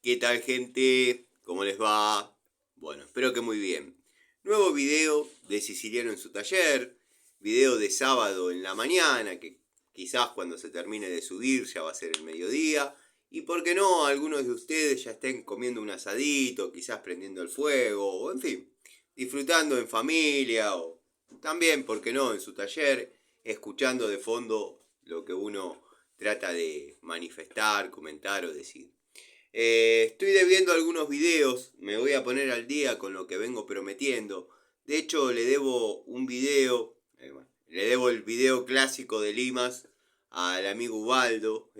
¿Qué tal, gente? ¿Cómo les va? Bueno, espero que muy bien. Nuevo video de Siciliano en su taller, video de sábado en la mañana, que quizás cuando se termine de subir ya va a ser el mediodía. Y por qué no, algunos de ustedes ya estén comiendo un asadito, quizás prendiendo el fuego, o en fin, disfrutando en familia, o también, por qué no, en su taller, escuchando de fondo lo que uno trata de manifestar, comentar o decir. Estoy debiendo algunos videos, me voy a poner al día con lo que vengo prometiendo. De hecho, le debo un video, le debo el video clásico de Limas al amigo Ubaldo.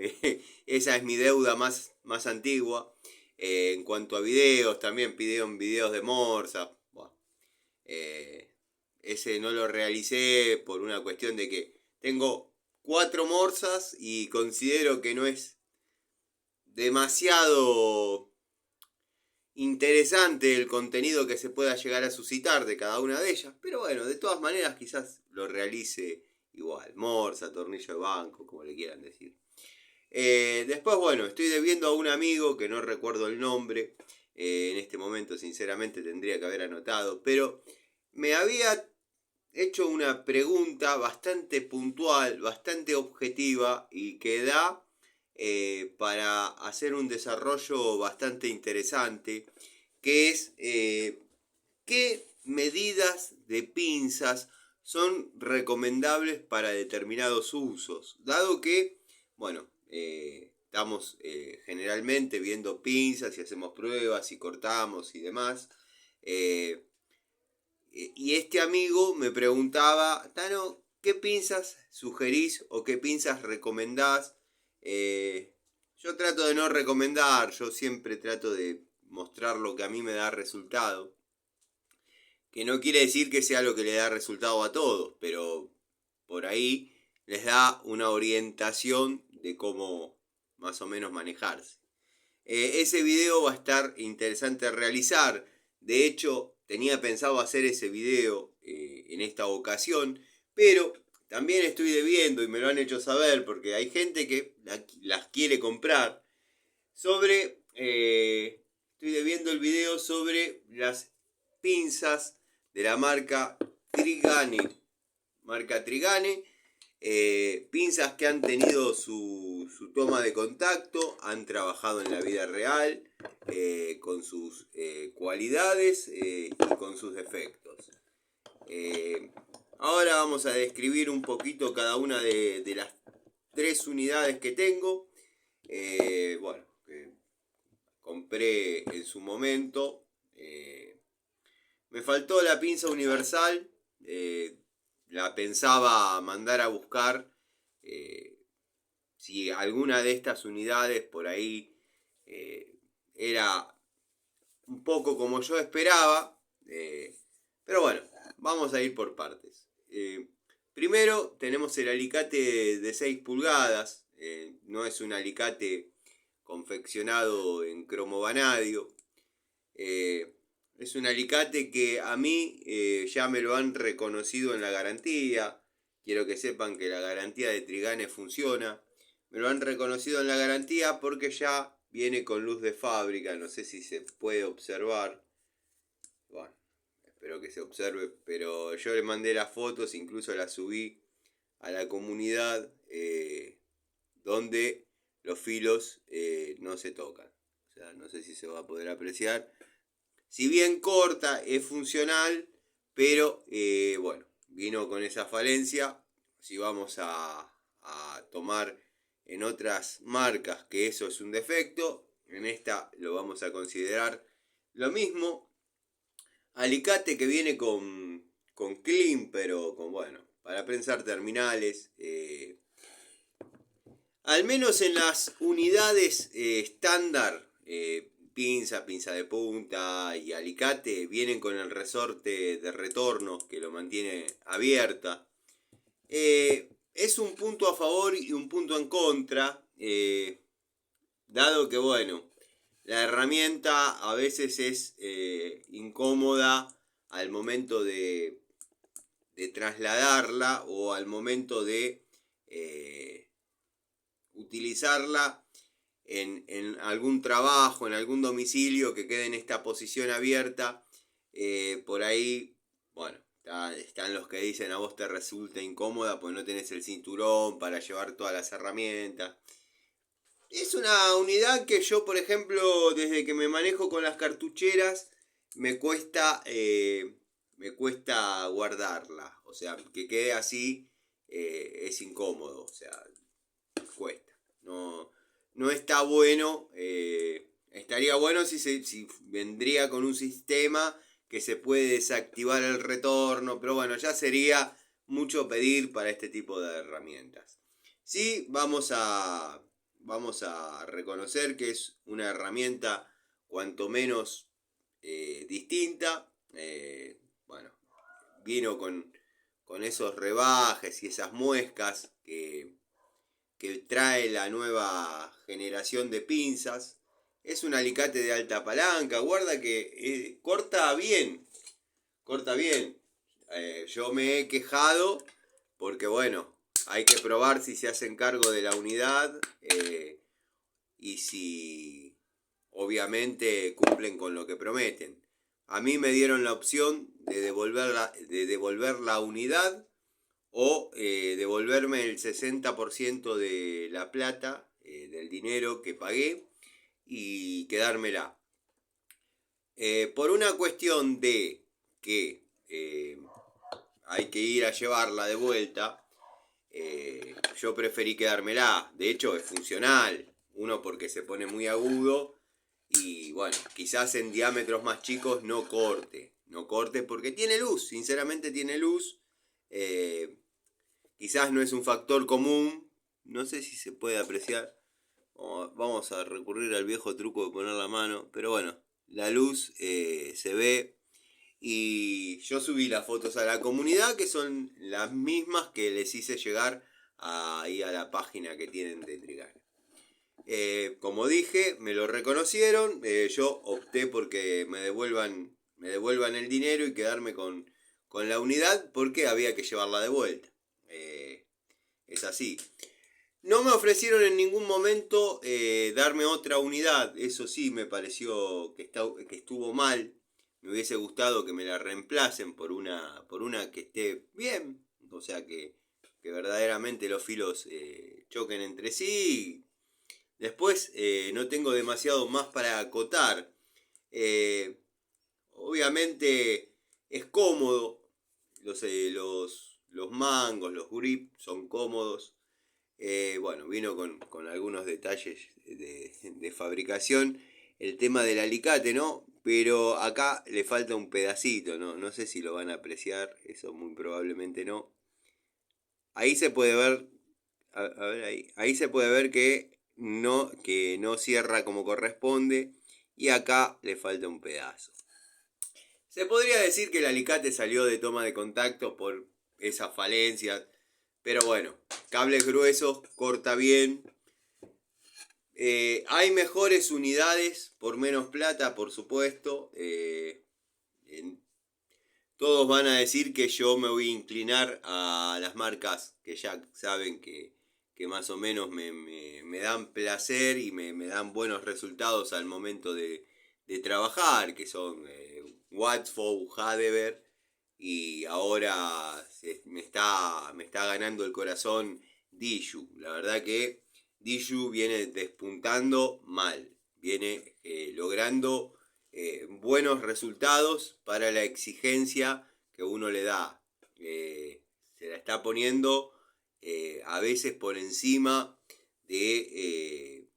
Esa es mi deuda más antigua. En cuanto a videos, también pidieron videos de Morsa. Bueno, eh, ese no lo realicé por una cuestión de que tengo 4 morsas y considero que no es demasiado interesante el contenido que se pueda llegar a suscitar de cada una de ellas, pero bueno, de todas maneras quizás lo realice igual, morsa, tornillo de banco, como le quieran decir. Después, bueno, estoy debiendo a un amigo que no recuerdo el nombre, en este momento sinceramente tendría que haber anotado, pero me había hecho una pregunta bastante puntual, bastante objetiva y que da para hacer un desarrollo bastante interesante, que es qué medidas de pinzas son recomendables para determinados usos, dado que, bueno, estamos generalmente viendo pinzas y hacemos pruebas y cortamos y demás. Eh, y este amigo me preguntaba, Tano, ¿qué pinzas sugerís o qué pinzas recomendás? Eh, yo trato de no recomendar, yo siempre trato de mostrar lo que a mí me da resultado. Que no quiere decir que sea lo que le da resultado a todos, pero por ahí les da una orientación de cómo más o menos manejarse. Ese video va a estar interesante realizar. De hecho, tenía pensado hacer ese video en esta ocasión, pero también estoy debiendo y me lo han hecho saber porque hay gente que las quiere comprar. Estoy debiendo el video sobre las pinzas de la marca Trigane. Marca Trigane, pinzas que han tenido su toma de contacto, han trabajado en la vida real, con sus cualidades y con sus defectos. Eh, Ahora vamos a describir un poquito cada una de las 3 unidades que tengo. Bueno, que compré en su momento. Me faltó la pinza universal. La pensaba mandar a buscar. eh, si alguna de estas unidades por ahí era un poco como yo esperaba. Pero bueno, vamos a ir por partes. Primero tenemos el alicate de 6 pulgadas. No es un alicate confeccionado en cromo vanadio. Es un alicate que a mí ya me lo han reconocido en la garantía. Quiero que sepan que la garantía de Trigane funciona. Me lo han reconocido en la garantía porque ya viene con luz de fábrica. No sé si se puede observar. Bueno, espero que se observe. Pero yo le mandé las fotos, incluso las subí a la comunidad donde los filos no se tocan. O sea, no sé si se va a poder apreciar. Si bien corta, es funcional, pero bueno, vino con esa falencia. Si vamos a tomar en otras marcas que eso es un defecto, en esta lo vamos a considerar lo mismo. Alicate que viene con clean, pero con, bueno, para prensar terminales. Al menos en las unidades estándar, pinza de punta y alicate, vienen con el resorte de retorno que lo mantiene abierta. Es un punto a favor y un punto en contra, dado que, bueno, la herramienta a veces es incómoda al momento de trasladarla o al momento de utilizarla en algún trabajo, en algún domicilio que quede en esta posición abierta, por ahí, bueno, están los que dicen a vos te resulta incómoda porque no tenés el cinturón para llevar todas las herramientas. Es una unidad que yo, por ejemplo, desde que me manejo con las cartucheras, me cuesta guardarla. O sea, que quede así es incómodo. O sea, cuesta. No, no está bueno. Estaría bueno si vendría con un sistema que se puede desactivar el retorno. Pero bueno, ya sería mucho pedir para este tipo de herramientas. Sí, vamos a reconocer que es una herramienta cuanto menos distinta. Bueno, vino con esos rebajes y esas muescas que trae la nueva generación de pinzas. Es un alicate de alta palanca, guarda que corta bien, corta bien. Yo me he quejado porque bueno, hay que probar si se hacen cargo de la unidad y si obviamente cumplen con lo que prometen. A mí me dieron la opción de devolver la unidad o devolverme el 60% de la plata, del dinero que pagué y quedármela. Por una cuestión de que hay que ir a llevarla de vuelta, yo preferí quedármela. De hecho es funcional, uno porque se pone muy agudo y bueno, quizás en diámetros más chicos no corte porque tiene luz, sinceramente tiene luz. Quizás no es un factor común, no sé si se puede apreciar. Vamos a recurrir al viejo truco de poner la mano, pero bueno, la luz se ve. Y yo subí las fotos a la comunidad, que son las mismas que les hice llegar ahí a la página que tienen de Trigana. Como dije, me lo reconocieron. Yo opté porque me devuelvan el dinero y quedarme con la unidad porque había que llevarla de vuelta. Es así. No me ofrecieron en ningún momento darme otra unidad. Eso sí me pareció que estuvo mal. Me hubiese gustado que me la reemplacen por una que esté bien. O sea, que verdaderamente los filos choquen entre sí. Después no tengo demasiado más para acotar. Obviamente es cómodo. Los mangos, los grips son cómodos. Bueno, vino con algunos detalles de fabricación. El tema del alicate, ¿no? Pero acá le falta un pedacito, ¿no? No sé si lo van a apreciar, eso muy probablemente no. Ahí se puede ver, a ver ahí se puede ver que no cierra como corresponde y acá le falta un pedazo. Se podría decir que el alicate salió de toma de contacto por esas falencias, pero bueno, cables gruesos, corta bien. Hay mejores unidades por menos plata, por supuesto. Todos van a decir que yo me voy a inclinar a las marcas que ya saben que más o menos me dan placer y me dan buenos resultados al momento de trabajar, que son Watford, Hadever, y ahora me está ganando el corazón Diju. La verdad que Diju viene despuntando mal, viene logrando buenos resultados para la exigencia que uno le da. Se la está poniendo a veces por encima de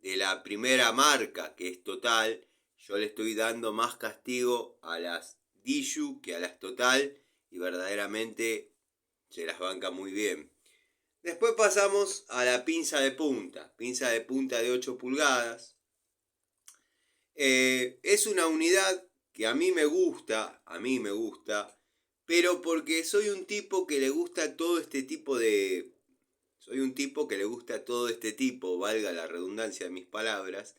la primera marca, que es Total. Yo le estoy dando más castigo a las Diju que a las Total y verdaderamente se las banca muy bien. Después pasamos a la pinza de punta de 8 pulgadas. Es una unidad que a mí me gusta, pero porque soy un tipo que le gusta todo este tipo de... Soy un tipo que le gusta todo este tipo, valga la redundancia de mis palabras,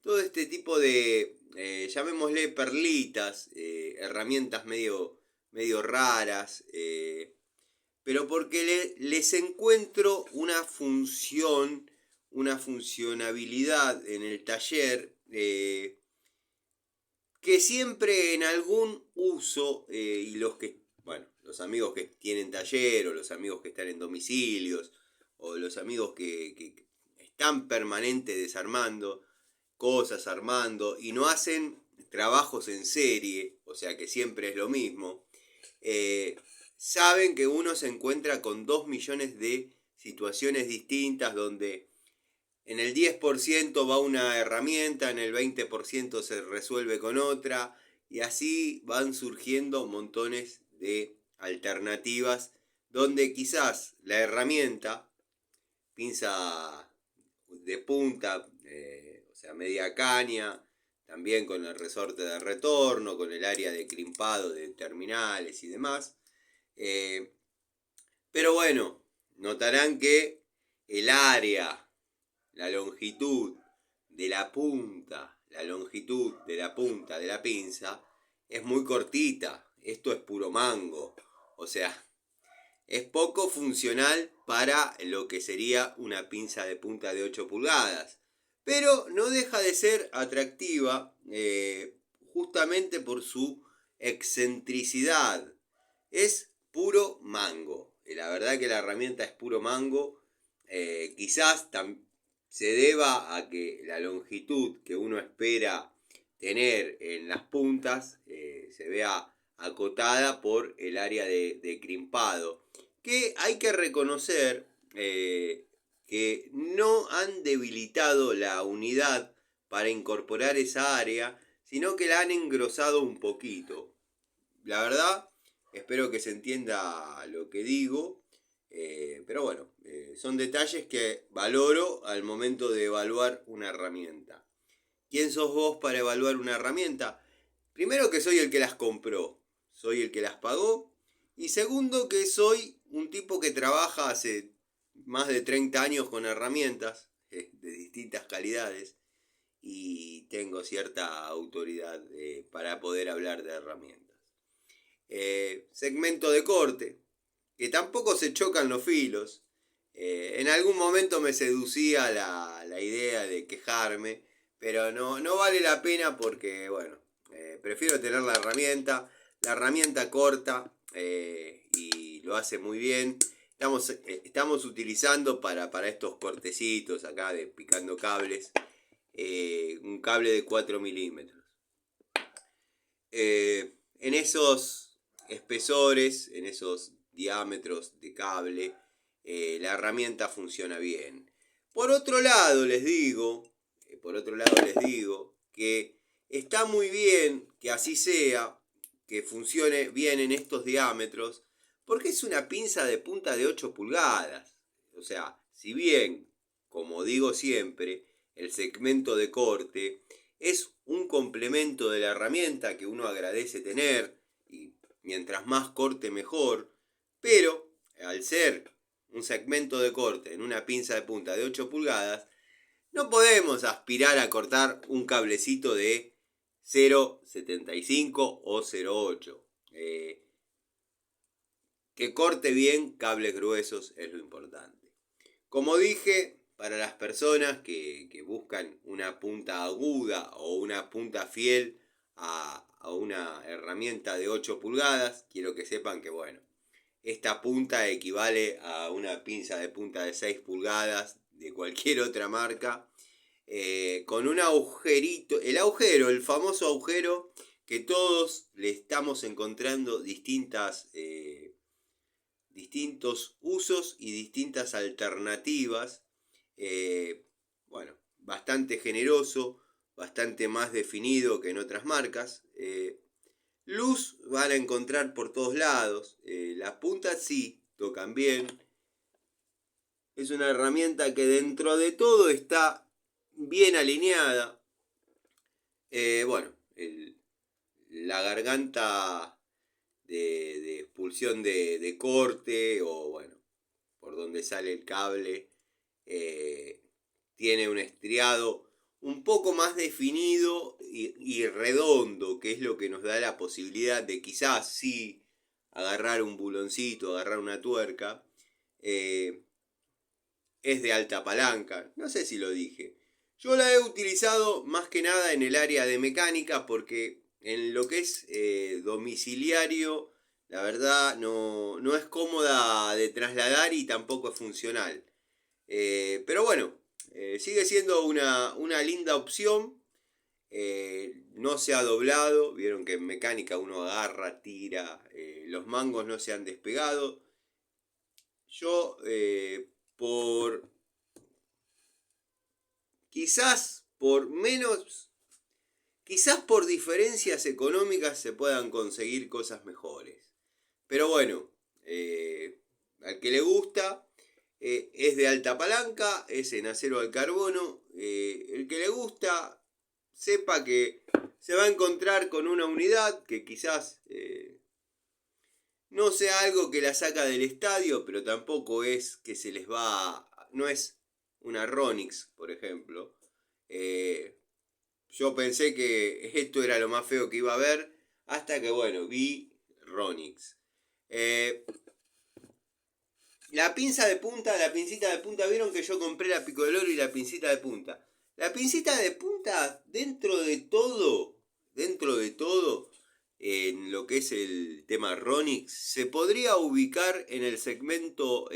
todo este tipo de, llamémosle perlitas, herramientas medio raras, pero porque les encuentro una función una funcionabilidad en el taller que siempre en algún uso, y los amigos que tienen taller, o los amigos que están en domicilios, o los amigos que están permanente desarmando cosas, armando, y no hacen trabajos en serie, o sea que siempre es lo mismo, saben que uno se encuentra con 2 millones de situaciones distintas donde en el 10% va una herramienta, en el 20% se resuelve con otra, y así van surgiendo montones de alternativas donde quizás la herramienta, pinza de punta, o sea, media caña, también con el resorte de retorno, con el área de crimpado de terminales y demás. Pero bueno, notarán que el área, la longitud de la punta, la longitud de la punta de la pinza es muy cortita. Esto es puro mango. O sea, es poco funcional para lo que sería una pinza de punta de 8 pulgadas. Pero no deja de ser atractiva justamente por su excentricidad. Es puro mango. La verdad que la herramienta es puro mango. Quizás se deba a que la longitud que uno espera tener en las puntas se vea acotada por el área de crimpado, que hay que reconocer que no han debilitado la unidad para incorporar esa área, sino que la han engrosado un poquito. La verdad, espero que se entienda lo que digo, pero bueno, son detalles que valoro al momento de evaluar una herramienta. ¿Quién sos vos para evaluar una herramienta? Primero que soy el que las compró, soy el que las pagó, y segundo que soy un tipo que trabaja hace más de 30 años con herramientas de distintas calidades y tengo cierta autoridad para poder hablar de herramientas. Segmento de corte, que tampoco se chocan los filos. En algún momento me seducía la idea de quejarme, pero no vale la pena porque, bueno, prefiero tener la herramienta corta y lo hace muy bien. Estamos utilizando para estos cortecitos acá de picando cables, un cable de 4 milímetros. En esos espesores, en esos diámetros de cable, la herramienta funciona bien. Por otro lado les digo que está muy bien que así sea, que funcione bien en estos diámetros, porque es una pinza de punta de 8 pulgadas. O sea, si bien, como digo siempre, el segmento de corte es un complemento de la herramienta que uno agradece tener, y mientras más corte mejor, pero al ser un segmento de corte en una pinza de punta de 8 pulgadas, no podemos aspirar a cortar un cablecito de 0,75 o 0,8. Que corte bien cables gruesos es lo importante. Como dije, para las personas que buscan una punta aguda o una punta fiel a una herramienta de 8 pulgadas, quiero que sepan que, bueno, esta punta equivale a una pinza de punta de 6 pulgadas de cualquier otra marca, con un agujerito, el famoso agujero que todos le estamos encontrando distintos usos y distintas alternativas. Bueno, bastante generoso, bastante más definido que en otras marcas. Luz van a encontrar por todos lados. Las puntas sí, tocan bien. Es una herramienta que dentro de todo está bien alineada. Bueno, la garganta de expulsión de corte, o bueno, por donde sale el cable, tiene un estriado un poco más definido y redondo, que es lo que nos da la posibilidad de quizás sí agarrar un buloncito, agarrar una tuerca, es de alta palanca, no sé si lo dije. Yo la he utilizado más que nada en el área de mecánica porque en lo que es domiciliario, la verdad no es cómoda de trasladar y tampoco es funcional. Pero bueno, sigue siendo una linda opción. No se ha doblado, vieron que en mecánica uno agarra, tira, los mangos no se han despegado. Yo por quizás por menos, quizás por diferencias económicas se puedan conseguir cosas mejores. Pero bueno, al que le gusta, es de alta palanca, es en acero al carbono. El que le gusta, sepa que se va a encontrar con una unidad que quizás no sea algo que la saca del estadio, pero tampoco es que se les va, no es una Ronix, por ejemplo. Eh, yo pensé que esto era lo más feo que iba a ver, hasta que, bueno, vi Ronix. Eh, la pinza de punta, la pincita de punta, vieron que yo compré la pico del oro y la pincita de punta. La pincita de punta, dentro de todo, en lo que es el tema Ronix, se podría ubicar en el segmento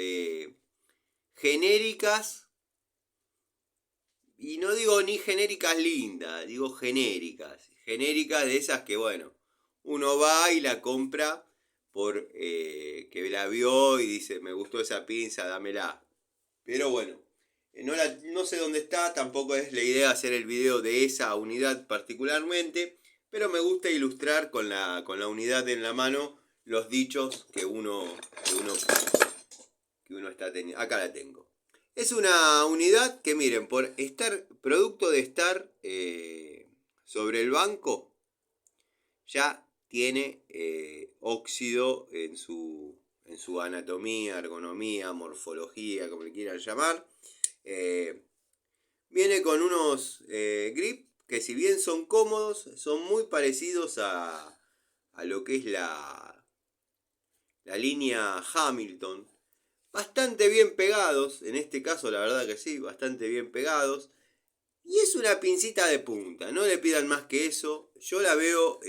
genéricas, y no digo ni genéricas lindas, digo genéricas. Genéricas de esas que, bueno, uno va y la compra por que la vio y dice, me gustó esa pinza, dámela. Pero bueno, no sé dónde está, tampoco es la idea hacer el video de esa unidad particularmente, pero me gusta ilustrar con la unidad en la mano los dichos que uno está teniendo. Acá la tengo. Es una unidad que, miren, por estar, producto de estar sobre el banco, ya tiene óxido en su anatomía, ergonomía, morfología, como le quieran llamar. Viene con unos grip que, si bien son cómodos, son muy parecidos a lo que es la línea Hamilton. Bastante bien pegados, en este caso la verdad que sí, bastante bien pegados. Y es una pincita de punta, no le pidan más que eso. Yo la veo,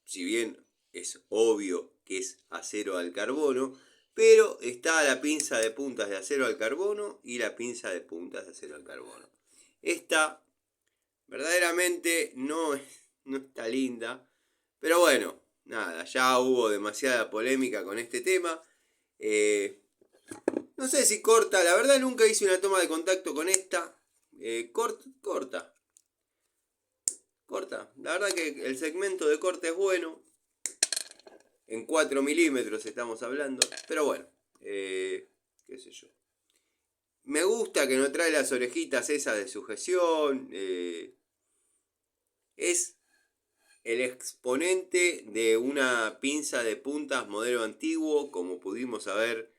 si bien es obvio que es acero al carbono, pero está la pinza de puntas de acero al carbono y la pinza de puntas de acero al carbono. Esta verdaderamente no está linda, pero bueno, nada, ya hubo demasiada polémica con este tema. Eh, no sé si corta, la verdad nunca hice una toma de contacto con esta. Corta. La verdad que el segmento de corte es bueno. En 4 milímetros estamos hablando. Pero bueno, qué sé yo. Me gusta que no trae las orejitas esas de sujeción. Es el exponente de una pinza de puntas modelo antiguo, como pudimos haber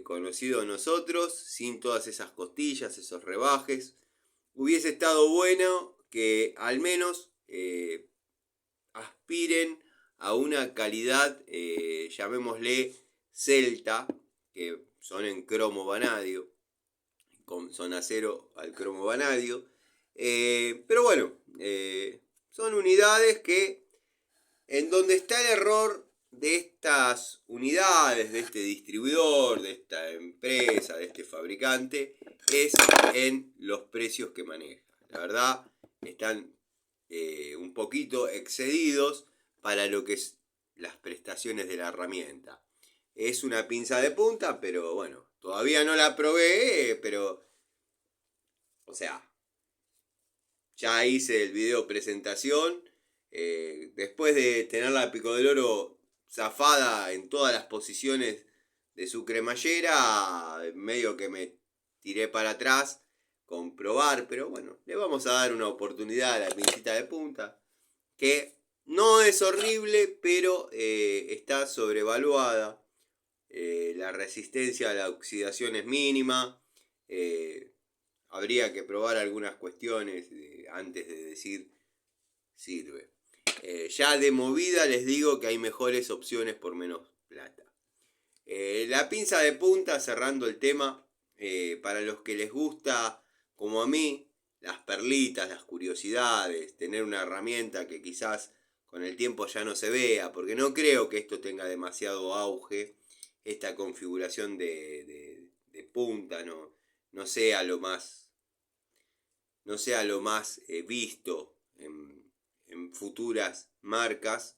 conocido nosotros, sin todas esas costillas, esos rebajes. Hubiese estado bueno que al menos aspiren a una calidad, llamémosle celta, que son en cromo vanadio, son acero al cromo vanadio. Pero bueno, son unidades que, en donde está el error de estas unidades, de este distribuidor, de esta empresa, de este fabricante, es en los precios que maneja. La verdad, están un poquito excedidos para lo que es las prestaciones de la herramienta. Es una pinza de punta, pero bueno, todavía no la probé, pero, o sea, ya hice el video presentación. Después de tener la pico del oro zafada en todas las posiciones de su cremallera, medio que me tiré para atrás con probar, pero bueno, le vamos a dar una oportunidad a la pincita de punta, que no es horrible, pero está sobrevaluada. La resistencia a la oxidación es mínima. Habría que probar algunas cuestiones antes de decir sirve. Ya de movida les digo que hay mejores opciones por menos plata. La pinza de punta, cerrando el tema, para los que les gusta, como a mí, las perlitas, las curiosidades, tener una herramienta que quizás con el tiempo ya no se vea, porque no creo que esto tenga demasiado auge, esta configuración de punta, no sea lo más, no sea lo más visto en futuras marcas,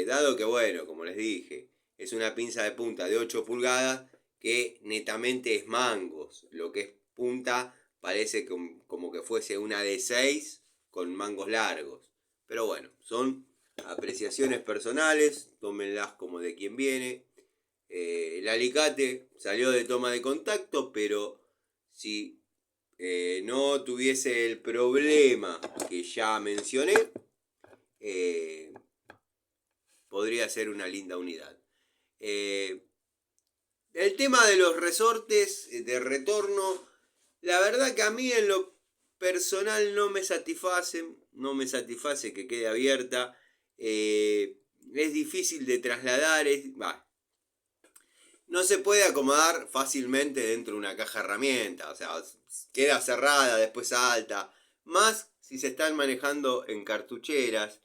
dado que, bueno, como les dije, es una pinza de punta de 8 pulgadas que netamente es mangos. Lo que es punta parece como que fuese una de 6 con mangos largos. Pero bueno, son apreciaciones personales, tómenlas como de quien viene. El alicate salió de toma de contacto, pero si no tuviese el problema que ya mencioné, eh, podría ser una linda unidad. El tema de los resortes de retorno, la verdad que a mí en lo personal no me satisface que quede abierta. Es difícil de trasladar, no se puede acomodar fácilmente dentro de una caja herramienta, o sea, queda cerrada, después salta, más si se están manejando en cartucheras,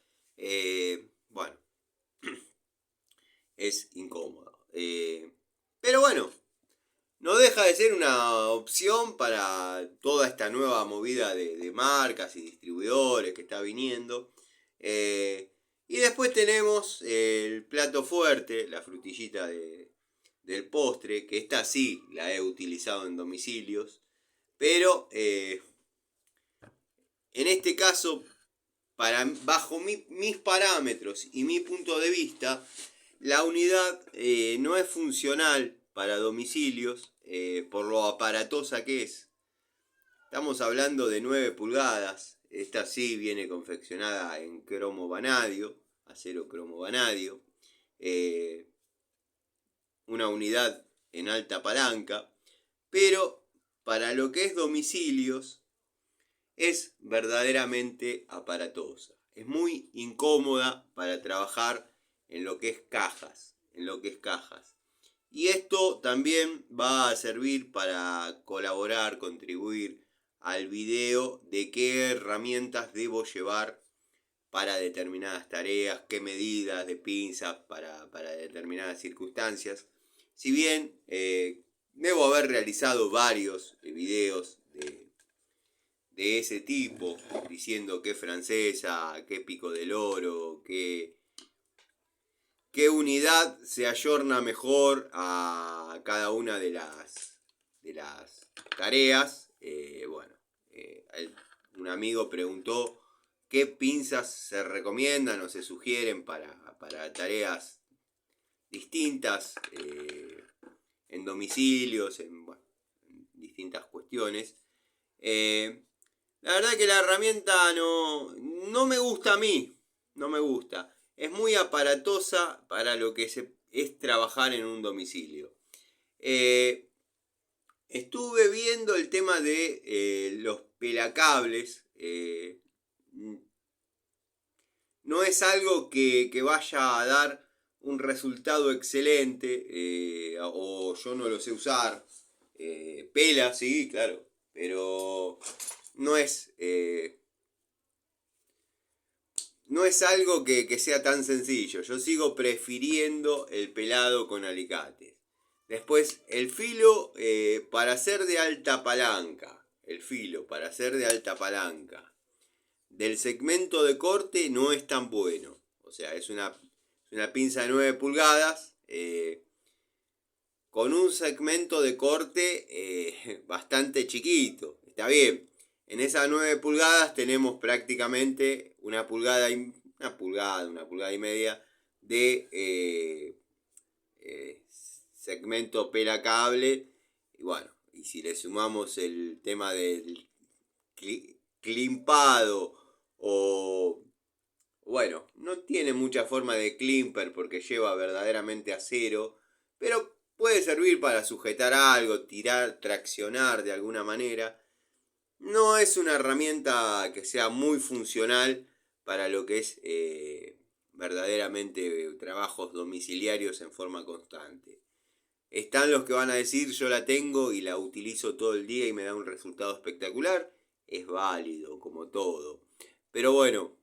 bueno, es incómodo. Pero bueno, no deja de ser una opción para toda esta nueva movida de marcas y distribuidores que está viniendo. Y después tenemos el plato fuerte, la frutillita del postre, que esta sí la he utilizado en domicilios, pero en este caso, bajo mis parámetros y mi punto de vista, la unidad no es funcional para domicilios por lo aparatosa que es. Estamos hablando de 9 pulgadas. Esta sí viene confeccionada en cromo vanadio, acero cromo vanadio. Una unidad en alta palanca. Pero para lo que es domicilios es verdaderamente aparatosa. Es muy incómoda para trabajar en lo que es cajas. Y esto también va a servir para colaborar, contribuir al video de qué herramientas debo llevar para determinadas tareas, qué medidas de pinzas para determinadas circunstancias. Si bien debo haber realizado varios videos de ese tipo, diciendo qué francesa, qué pico del oro, qué unidad se ayorna mejor a cada una de las tareas. Un amigo preguntó qué pinzas se recomiendan o se sugieren para tareas distintas en domicilios, en distintas cuestiones. La verdad que la herramienta no me gusta a mí, no me gusta. Es muy aparatosa para lo que es trabajar en un domicilio. Estuve viendo el tema de los pelacables. No es algo que vaya a dar un resultado excelente, o yo no lo sé usar. Pela, sí, claro, pero no es algo que sea tan sencillo. Yo sigo prefiriendo el pelado con alicates. Después, el filo para ser de alta palanca. Del segmento de corte no es tan bueno. O sea, es una pinza de 9 pulgadas con un segmento de corte bastante chiquito. Está bien. En esas 9 pulgadas tenemos prácticamente una pulgada y media de segmento pela cable. Y bueno, y si le sumamos el tema del climpado o... Bueno, no tiene mucha forma de climper porque lleva verdaderamente acero, pero puede servir para sujetar algo, tirar, traccionar de alguna manera. No es una herramienta que sea muy funcional para lo que es verdaderamente trabajos domiciliarios en forma constante. Están los que van a decir yo la tengo y la utilizo todo el día y me da un resultado espectacular. Es válido, como todo. Pero bueno,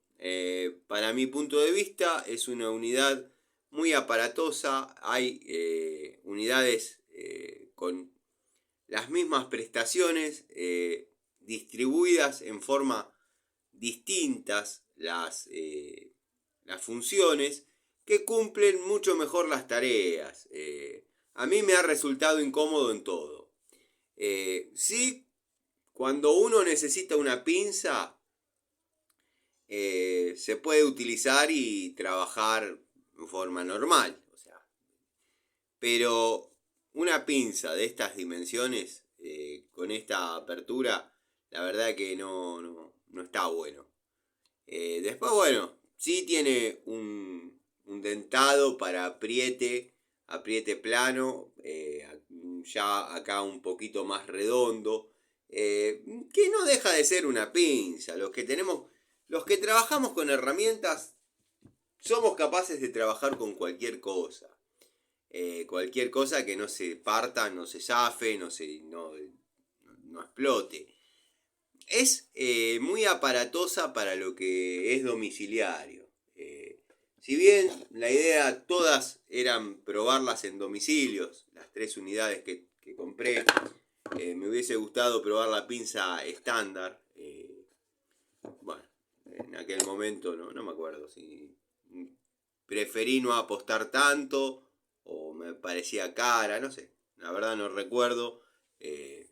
para mi punto de vista es una unidad muy aparatosa. Hay unidades con las mismas prestaciones distribuidas en forma distintas las funciones que cumplen mucho mejor las tareas. A mí me ha resultado incómodo en todo. Sí, cuando uno necesita una pinza, se puede utilizar y trabajar en forma normal. O sea, pero una pinza de estas dimensiones, con esta apertura, la verdad que no está bueno. Después, bueno, sí tiene un dentado para apriete plano, ya acá un poquito más redondo, que no deja de ser una pinza. Los que trabajamos con herramientas, somos capaces de trabajar con cualquier cosa. Cualquier cosa que no se parta, no se zafe, no explote. Es muy aparatosa para lo que es domiciliario. Si bien la idea todas eran probarlas en domicilios, las 3 unidades que compré, me hubiese gustado probar la pinza estándar. Bueno, en aquel momento no me acuerdo si preferí no apostar tanto o me parecía cara, no sé. La verdad no recuerdo.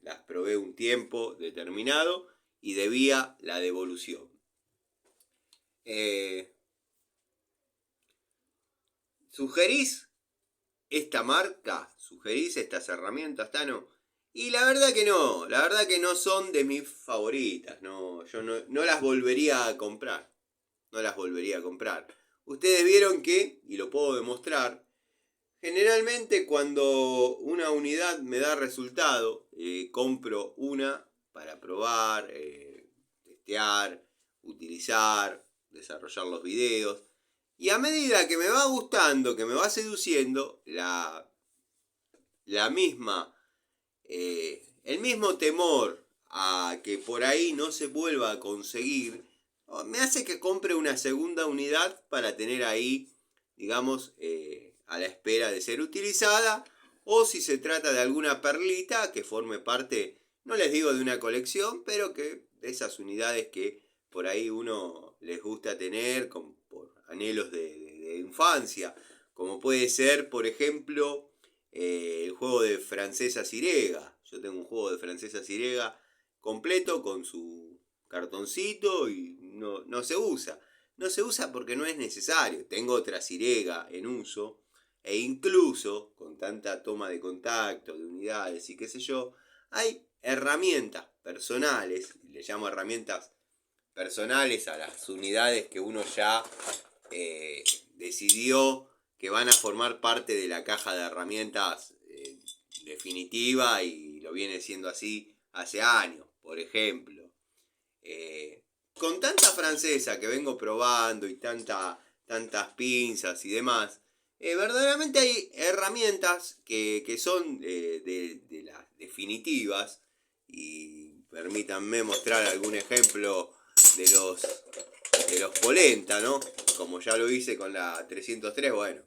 Las probé un tiempo determinado y debía la devolución. ¿Sugerís esta marca? ¿Sugerís estas herramientas, Tano? Y la verdad que no son de mis favoritas. Yo no las volvería a comprar. No las volvería a comprar. Ustedes vieron que, y lo puedo demostrar, generalmente cuando una unidad me da resultado, compro una para probar, testear, utilizar, desarrollar los videos. Y a medida que me va gustando, que me va seduciendo, la misma, el mismo temor a que por ahí no se vuelva a conseguir, me hace que compre una segunda unidad para tener ahí, digamos, a la espera de ser utilizada, o si se trata de alguna perlita que forme parte, no les digo de una colección, pero que de esas unidades que por ahí uno les gusta tener por anhelos de infancia, como puede ser, por ejemplo, el juego de Francesa Cirega. Yo tengo un juego de Francesa Cirega completo con su cartoncito y no se usa. No se usa porque no es necesario. Tengo otra Cirega en uso e incluso con tanta toma de contacto, de unidades y qué sé yo, hay herramientas personales, le llamo herramientas personales a las unidades que uno ya decidió que van a formar parte de la caja de herramientas definitiva y lo viene siendo así hace años, por ejemplo. Con tanta francesa que vengo probando y tantas pinzas y demás, verdaderamente hay herramientas que son de las definitivas y permítanme mostrar algún ejemplo de los polenta, ¿no? Como ya lo hice con la 303, bueno,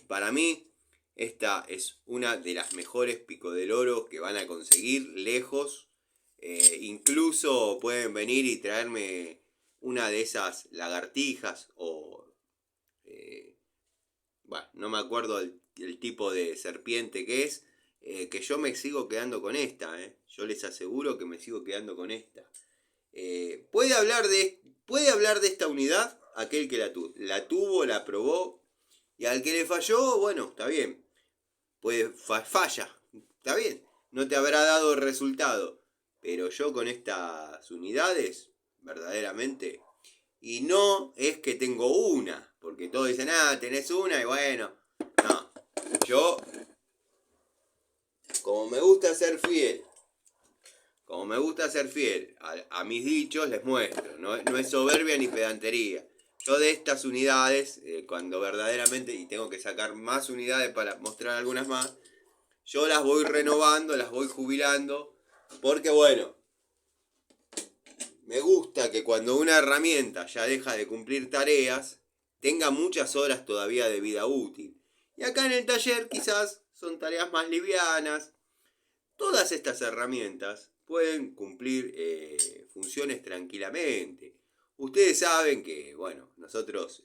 para mí esta es una de las mejores pico del oro que van a conseguir lejos. Incluso pueden venir y traerme una de esas lagartijas o bueno, no me acuerdo el tipo de serpiente que es, que yo me sigo quedando con esta, yo les aseguro que me sigo quedando con esta. Puede hablar de esta unidad aquel que la tuvo, la probó, y al que le falló, bueno, está bien, falla, está bien, no te habrá dado el resultado, pero yo con estas unidades, verdaderamente, y no es que tengo una, porque todos dicen, tenés una y bueno, no, yo, como me gusta ser fiel, a mis dichos les muestro, no es soberbia ni pedantería. Yo de estas unidades, cuando verdaderamente, y tengo que sacar más unidades para mostrar algunas más, yo las voy renovando, las voy jubilando, porque bueno, me gusta que cuando una herramienta ya deja de cumplir tareas, tenga muchas horas todavía de vida útil. Y acá en el taller quizás son tareas más livianas. Todas estas herramientas pueden cumplir funciones tranquilamente. Ustedes saben que, bueno, nosotros,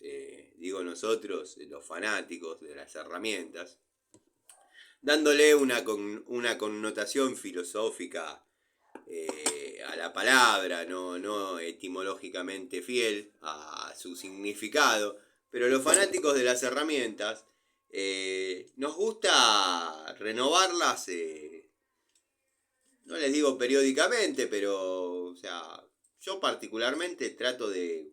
los fanáticos de las herramientas, dándole una connotación filosófica a la palabra, no etimológicamente fiel a su significado, pero los fanáticos de las herramientas nos gusta renovarlas, no les digo periódicamente, pero, o sea, yo particularmente trato de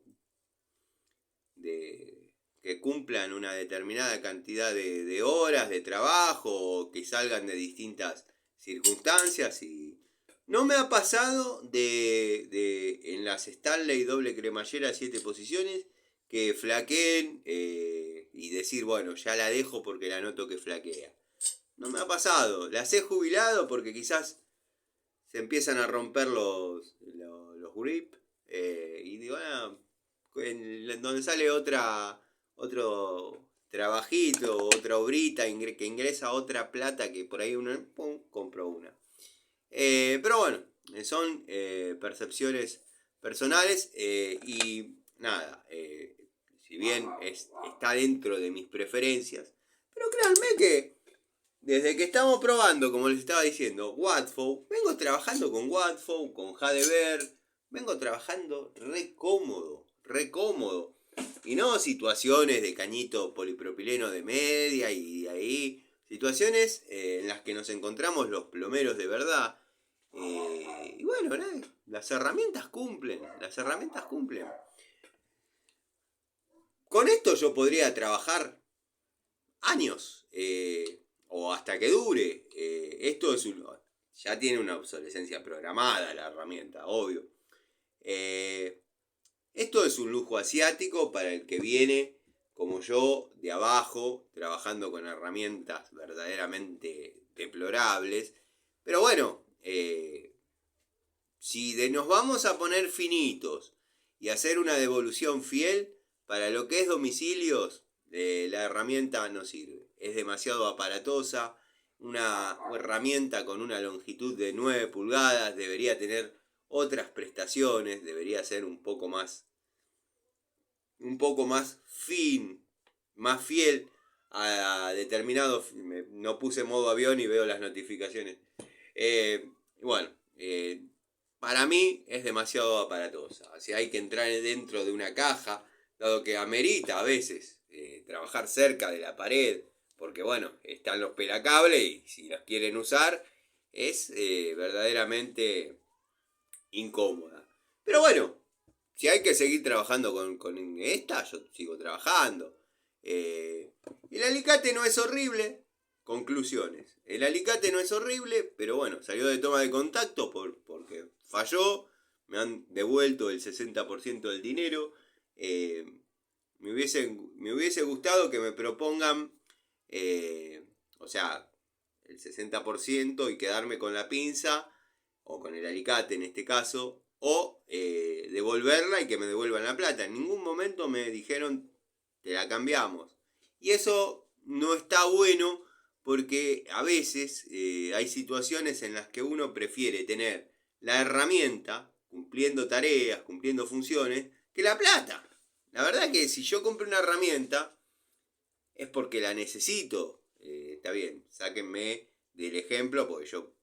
que cumplan una determinada cantidad de horas de trabajo o que salgan de distintas circunstancias. Y no me ha pasado en las Stanley doble cremallera 7 posiciones que flaqueen y decir, bueno, ya la dejo porque la noto que flaquea. No me ha pasado. Las he jubilado porque quizás se empiezan a romper los grips y digo, donde sale otro trabajito, otra obrita que ingresa otra plata que por ahí uno, pum, compro una. Pero bueno, son percepciones personales y nada, si bien está dentro de mis preferencias, pero créanme que desde que estamos probando, como les estaba diciendo, Wadfo, vengo trabajando con Wadfo, con Hadever, vengo trabajando re cómodo. Y no situaciones de cañito polipropileno de media y ahí, situaciones en las que nos encontramos los plomeros de verdad. Y bueno, las herramientas cumplen. Con esto yo podría trabajar años. O hasta que dure. Esto ya tiene una obsolescencia programada la herramienta, obvio. Esto es un lujo asiático para el que viene, como yo, de abajo, trabajando con herramientas verdaderamente deplorables. Pero bueno, si nos vamos a poner finitos y hacer una devolución fiel, para lo que es domicilios, la herramienta no sirve. Es demasiado aparatosa. Una herramienta con una longitud de 9 pulgadas debería tener otras prestaciones, debería ser un poco más más fiel a determinados. No puse modo avión y veo las notificaciones. Bueno, para mí es demasiado aparatosa. O sea, hay que entrar dentro de una caja, dado que amerita a veces trabajar cerca de la pared, porque bueno, están los pelacables y si los quieren usar es verdaderamente incómoda. Pero bueno, si hay que seguir trabajando con esta, yo sigo trabajando. El alicate no es horrible. Conclusiones. El alicate no es horrible, pero bueno, salió de toma de contacto porque falló. Me han devuelto el 60% del dinero. Me hubiese gustado que me propongan, o sea, el 60% y quedarme con la pinza, o con el alicate en este caso, o devolverla y que me devuelvan la plata. En ningún momento me dijeron, te la cambiamos. Y eso no está bueno porque a veces hay situaciones en las que uno prefiere tener la herramienta cumpliendo tareas, cumpliendo funciones, que la plata. La verdad que si yo compro una herramienta es porque la necesito. Está bien, sáquenme del ejemplo porque yo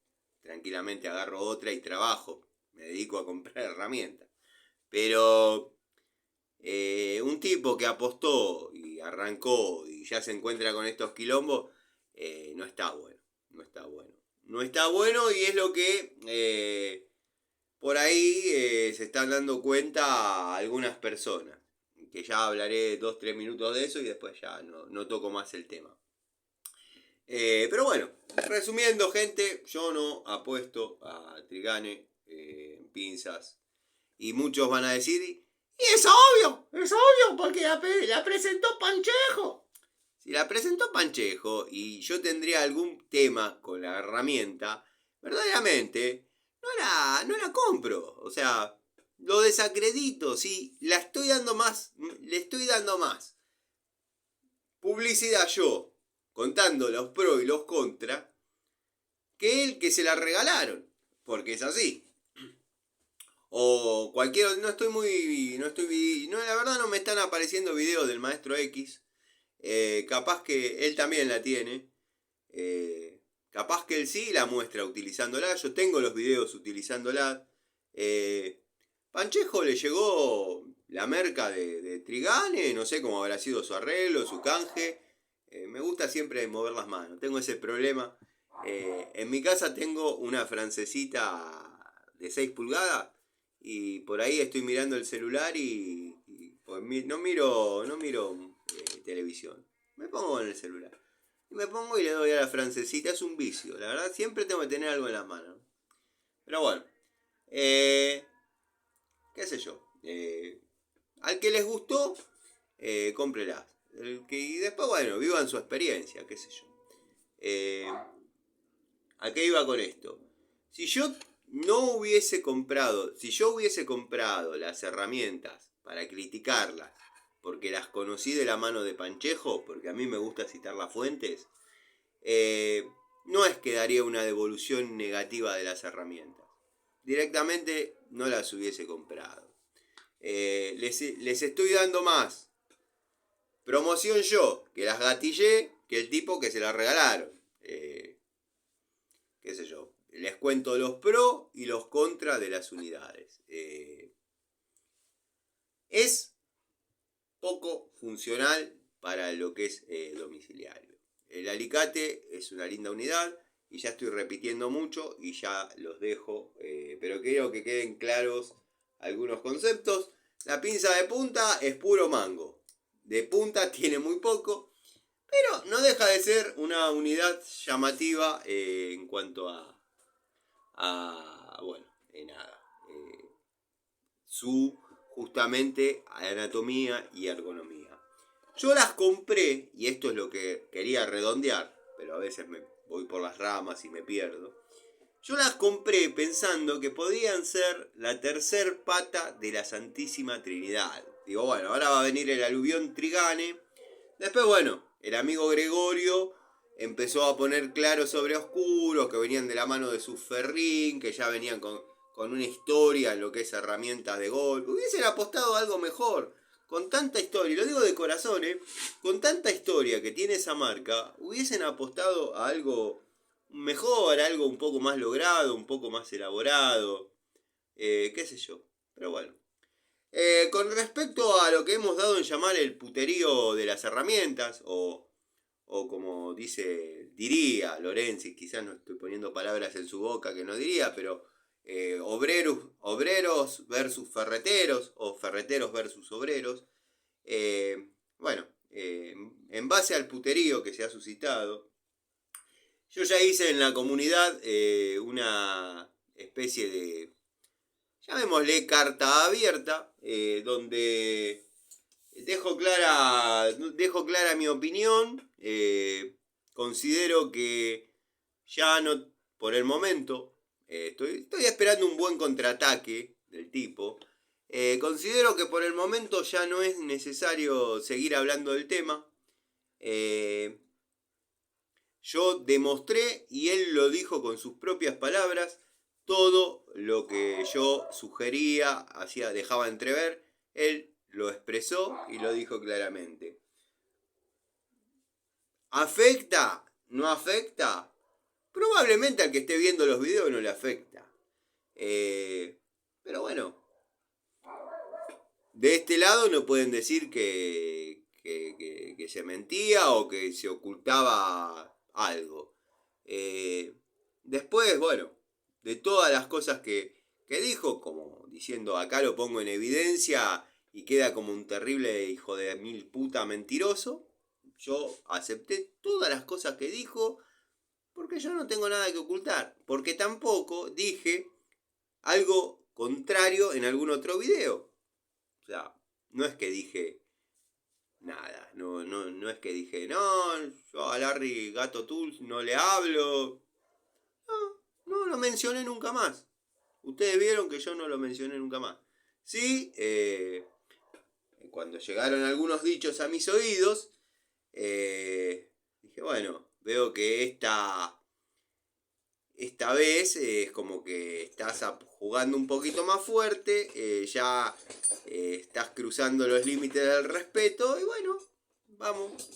tranquilamente agarro otra y trabajo. Me dedico a comprar herramientas. Pero un tipo que apostó y arrancó y ya se encuentra con estos quilombos, no está bueno. No está bueno y es lo que por ahí se están dando cuenta algunas personas. Que ya hablaré 2-3 minutos de eso y después ya no toco más el tema. Pero bueno, resumiendo, gente, yo no apuesto a Trigane en pinzas. Y muchos van a decir, y es obvio, porque la presentó Panchejo. si la presentó Panchejo y yo tendría algún tema con la herramienta, verdaderamente no la compro. O sea, lo desacredito. Si la estoy dando más, le estoy dando más publicidad yo, contando los pros y los contras, que el que se la regalaron. Porque es así. O cualquier, la verdad no me están apareciendo videos del maestro X. Capaz que él también la tiene. Capaz que él sí la muestra utilizándola. Yo tengo los videos utilizándola. Panchejo le llegó la merca de Trigane. No sé cómo habrá sido su arreglo, su canje. Me gusta siempre mover las manos. Tengo ese problema. En mi casa tengo una francesita de 6 pulgadas. Y por ahí estoy mirando el celular y pues, no miro televisión. Me pongo en el celular. Y me pongo y le doy a la francesita. Es un vicio. La verdad, siempre tengo que tener algo en las manos. Pero bueno. Qué sé yo. Al que les gustó, cómprelas. Y después, bueno, vivan su experiencia. Qué sé yo. ¿A qué iba con esto? Si yo hubiese comprado las herramientas para criticarlas, porque las conocí de la mano de Panchejo, porque a mí me gusta citar las fuentes, no es que daría una devolución negativa de las herramientas. Directamente no las hubiese comprado. Les estoy dando más promoción yo, que las gatillé, que el tipo que se las regalaron. Qué sé yo. Les cuento los pros y los contras de las unidades. Es poco funcional para lo que es domiciliario. El Alicate es una linda unidad y ya estoy repitiendo mucho y ya los dejo, pero quiero que queden claros algunos conceptos. La pinza de punta es puro mango. De punta tiene muy poco, pero no deja de ser una unidad llamativa en cuanto bueno, nada. Su justamente anatomía y ergonomía. Yo las compré, y esto es lo que quería redondear, pero a veces me voy por las ramas y me pierdo. Yo las compré pensando que podían ser la tercer pata de la Santísima Trinidad. Digo, bueno, ahora va a venir el aluvión Trigane. Después, bueno, el amigo Gregorio empezó a poner claros sobre oscuros que venían de la mano de su Ferrín, que ya venían con una historia en lo que es herramientas de golf. Hubiesen apostado a algo mejor. Con tanta historia, y lo digo de corazón, con tanta historia que tiene esa marca, hubiesen apostado a algo mejor, algo un poco más logrado, un poco más elaborado, qué sé yo. Pero bueno. Con respecto a lo que hemos dado en llamar el puterío de las herramientas, o como diría Lorenzi, quizás no estoy poniendo palabras en su boca que no diría, pero obreros versus ferreteros, o ferreteros versus obreros. Bueno, en base al puterío que se ha suscitado, yo ya hice en la comunidad una especie de, llamémosle carta abierta, donde dejo clara mi opinión. Considero que ya no, por el momento, estoy esperando un buen contraataque del tipo. Considero que por el momento ya no es necesario seguir hablando del tema. Yo demostré, y él lo dijo con sus propias palabras, todo lo que yo sugería, dejaba entrever, él lo expresó y lo dijo claramente. ¿Afecta? ¿No afecta? Probablemente al que esté viendo los videos no le afecta. Pero bueno, de este lado no pueden decir que se mentía o que se ocultaba algo. Después, bueno, de todas las cosas que dijo, como diciendo acá lo pongo en evidencia y queda como un terrible hijo de mil puta mentiroso, yo acepté todas las cosas que dijo porque yo no tengo nada que ocultar, porque tampoco dije algo contrario en algún otro video. O sea, no es que dije nada, no es que dije, no, yo a Larry Gato Tools no le hablo. No lo mencioné nunca más. Ustedes vieron que yo no lo mencioné nunca más. Sí, cuando llegaron algunos dichos a mis oídos, dije, bueno, veo que esta vez es como que estás jugando un poquito más fuerte, ya estás cruzando los límites del respeto y bueno, vamos.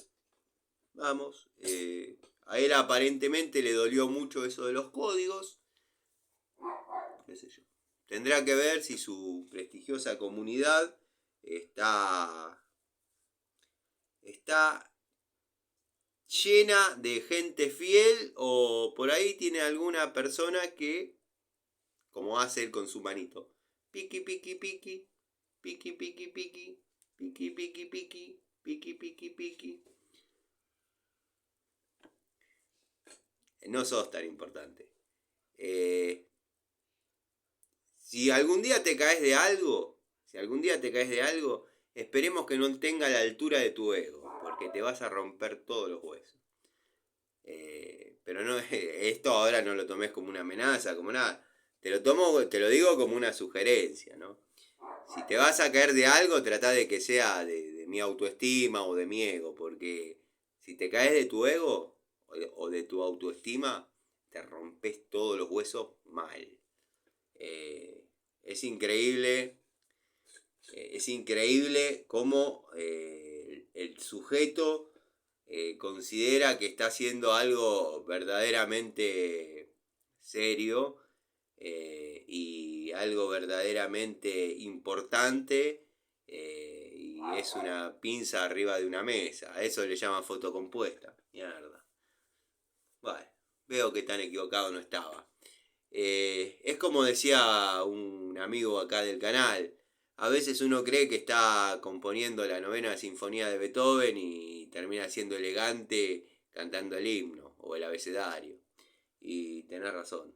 A él aparentemente le dolió mucho eso de los códigos, qué sé yo. Tendrá que ver si su prestigiosa comunidad está llena de gente fiel o por ahí tiene alguna persona que, como hace él con su manito, piqui, piqui, piqui, piqui, piqui, piqui, piqui, piqui, piqui, piqui, piqui, piqui. No sos tan importante. Si algún día te caes de algo, esperemos que no tenga la altura de tu ego, porque te vas a romper todos los huesos. Pero no, esto ahora no lo tomes como una amenaza, como nada. Te lo digo como una sugerencia, ¿no? Si te vas a caer de algo, trata de que sea de mi autoestima o de mi ego, porque si te caes de tu ego o de tu autoestima, te rompes todos los huesos mal. Es increíble cómo el sujeto considera que está haciendo algo verdaderamente serio y algo verdaderamente importante y es una pinza arriba de una mesa. A eso le llaman fotocompuesta. Mierda. Bueno, veo que tan equivocado no estaba. Es como decía un amigo acá del canal. A veces uno cree que está componiendo la novena sinfonía de Beethoven y termina siendo elegante cantando el himno o el abecedario. Y tenés razón.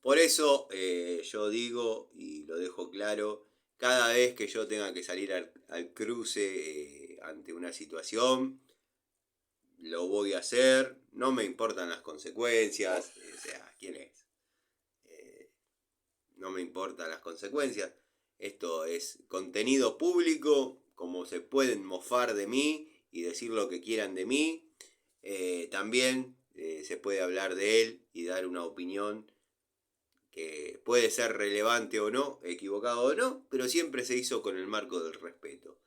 Por eso yo digo y lo dejo claro, cada vez que yo tenga que salir al cruce ante una situación, lo voy a hacer, no me importan las consecuencias, o sea, ¿quién es? No me importan las consecuencias, esto es contenido público, como se pueden mofar de mí y decir lo que quieran de mí, también se puede hablar de él y dar una opinión que puede ser relevante o no, equivocado o no, pero siempre se hizo con el marco del respeto.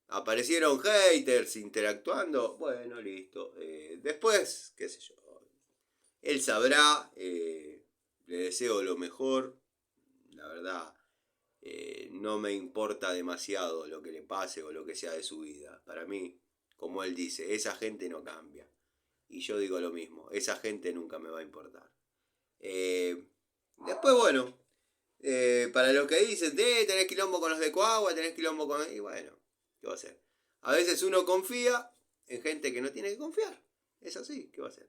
Aparecieron haters interactuando, bueno, listo. Después, qué sé yo, él sabrá, le deseo lo mejor, la verdad, no me importa demasiado lo que le pase o lo que sea de su vida. Para mí, como él dice, esa gente no cambia. Y yo digo lo mismo, esa gente nunca me va a importar. Después, bueno, para los que dicen, tenés quilombo con los de Coagua, tenés quilombo con... Y bueno, ¿qué va a hacer? A veces uno confía en gente que no tiene que confiar. Es así, ¿qué va a hacer?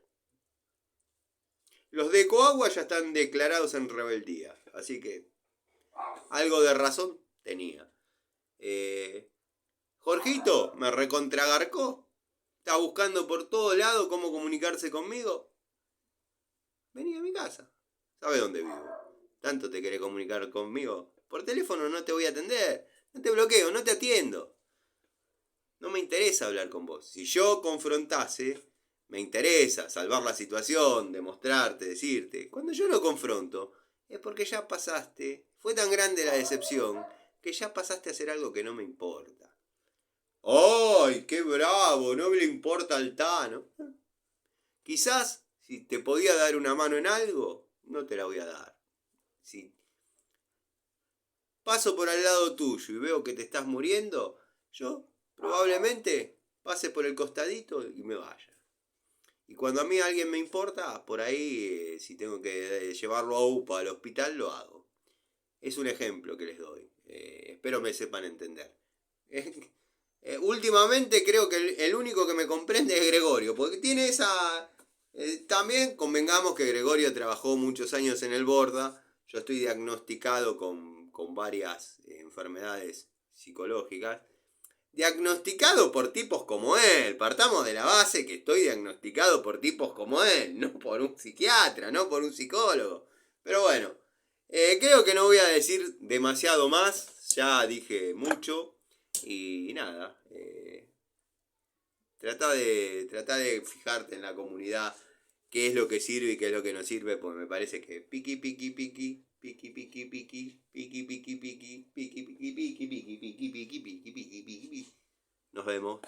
Los de Coagua ya están declarados en rebeldía, así que algo de razón tenía. Jorgito me recontragarcó. Está buscando por todo lado cómo comunicarse conmigo. Vení a mi casa. ¿Sabe dónde vivo? ¿Tanto te querés comunicar conmigo? Por teléfono no te voy a atender. No te bloqueo, no te atiendo. No me interesa hablar con vos. Si yo confrontase, me interesa salvar la situación, demostrarte, decirte. Cuando yo no confronto, es porque ya pasaste. Fue tan grande la decepción que ya pasaste a hacer algo que no me importa. ¡Ay, qué bravo! No le importa al Tano. Quizás, si te podía dar una mano en algo, no te la voy a dar. Si paso por al lado tuyo y veo que te estás muriendo, yo probablemente pase por el costadito y me vaya. Y cuando a mí alguien me importa, por ahí, si tengo que llevarlo a UPA al hospital, lo hago. Es un ejemplo que les doy. Espero me sepan entender. Últimamente creo que el único que me comprende es Gregorio, porque tiene esa... también convengamos que Gregorio trabajó muchos años en el Borda. Yo estoy diagnosticado con con varias enfermedades psicológicas, diagnosticado por tipos como él. Partamos de la base que estoy diagnosticado por tipos como él, no por un psiquiatra, no por un psicólogo. Pero bueno, creo que no voy a decir demasiado más, ya dije mucho y nada. Trata de fijarte en la comunidad qué es lo que sirve y qué es lo que no sirve, porque me parece que piqui piqui piqui piqui piqui piqui piqui piqui piqui piqui piqui piqui piqui piqui piqui piqui piqui piqui piqui. Nos vemos.